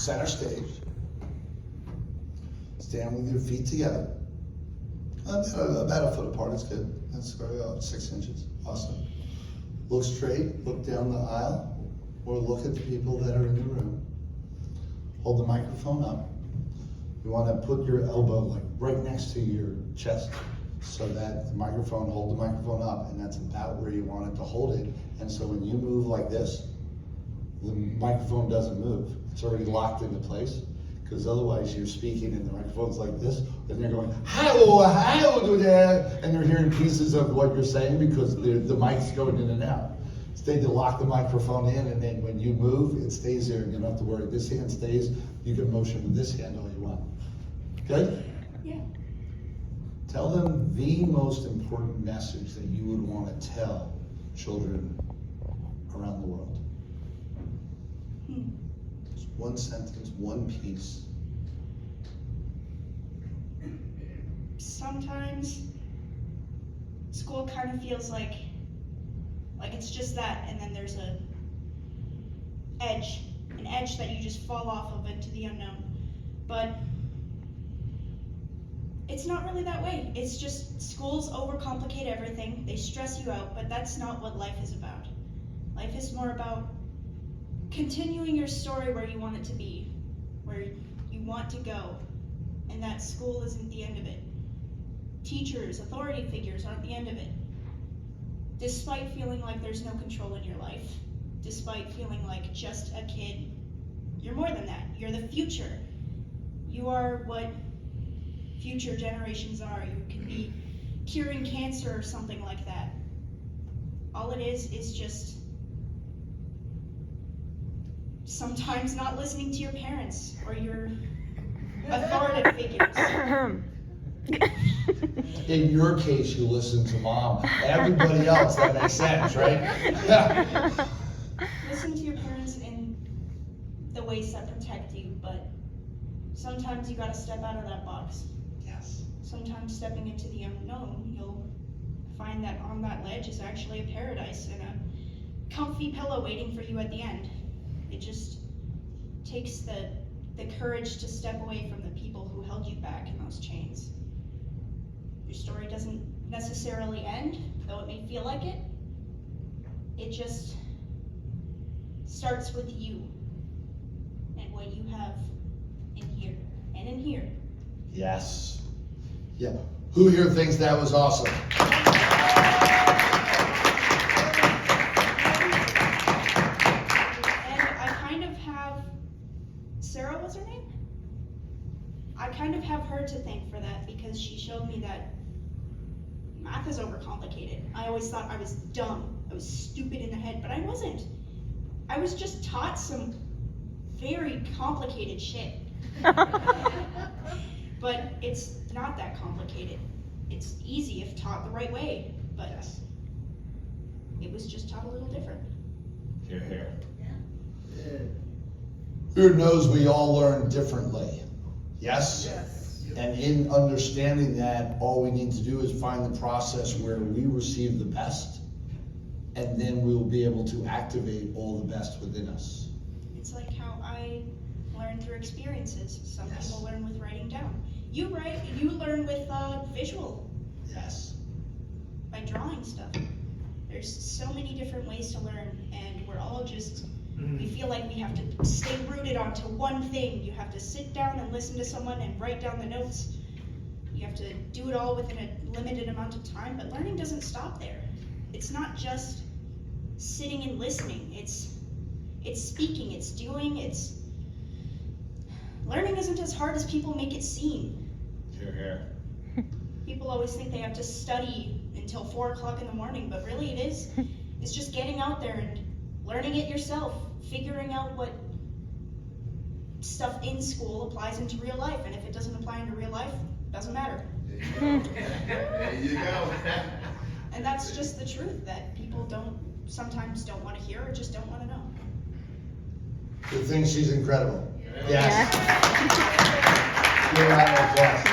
center stage. Stand with your feet together. About a foot apart is good. That's very 6 inches. Awesome. Look straight, look down the aisle, or look at the people that are in the room. Hold the microphone up. You want to put your elbow like right next to your chest so that the microphone, hold the microphone up, and that's about where you want it to hold it. And so when you move like this, the microphone doesn't move. It's already locked into place. Because otherwise you're speaking and the microphone's like this, and you're going, how do that? And they're hearing pieces of what you're saying because the mic's going in and out. Instead, you lock the microphone in, and then when you move, it stays there, and you don't have to worry. This hand stays, you can motion with this hand all you want. Good? Yeah. Tell them the most important message that you would want to tell children around the world. Just one sentence, one piece. Sometimes school kind of feels like it's just that, and then there's an edge that you just fall off of into the unknown. But it's not really that way. It's just schools overcomplicate everything. They stress you out, but that's not what life is about. Life is more about continuing your story where you want it to be, where you want to go, and that school isn't the end of it. Teachers, authority figures aren't the end of it. Despite feeling like there's no control in your life, despite feeling like just a kid, you're more than that. You're the future. You are what future generations are. You can be curing cancer or something like that. All it is just sometimes not listening to your parents or your authoritative figures. In your case, you listen to mom. Everybody else, that makes sense, right? Yeah. Listen to your parents in the ways that protect you, but sometimes you gotta step out of that box. Yes. Sometimes stepping into the unknown, you'll find that on that ledge is actually a paradise and a comfy pillow waiting for you at the end. It just takes the courage to step away from the people who held you back in those chains. Your story doesn't necessarily end, though it may feel like it. It just starts with you and what you have in here and in here. Yes. Yeah. Who here thinks that was awesome? Sarah was her name? I kind of have her to thank for that because she showed me that math is overcomplicated. I always thought I was dumb. I was stupid in the head, but I wasn't. I was just taught some very complicated shit. But it's not that complicated. It's easy if taught the right way, but it was just taught a little different. Hear, hear. Yeah. Who knows we all learn differently? Yes? Yes. And in understanding that, all we need to do is find the process where we receive the best, and then we'll be able to activate all the best within us. It's like how I learn through experiences. Some people learn with writing down. You learn with visual. Yes. By drawing stuff. There's so many different ways to learn, and we're all just, we feel like we have to stay rooted onto one thing. You have to sit down and listen to someone and write down the notes. You have to do it all within a limited amount of time, but learning doesn't stop there. It's not just sitting and listening. It's speaking, it's doing, learning isn't as hard as people make it seem. Hear, hear. People always think they have to study until 4 o'clock in the morning, but really it's just getting out there and learning it yourself, figuring out what stuff in school applies into real life, and if it doesn't apply into real life, it doesn't matter. There you go. And that's just the truth, that people sometimes don't want to hear or just don't want to know. Good thing she's incredible. Yeah. Yes. Give her a round of applause.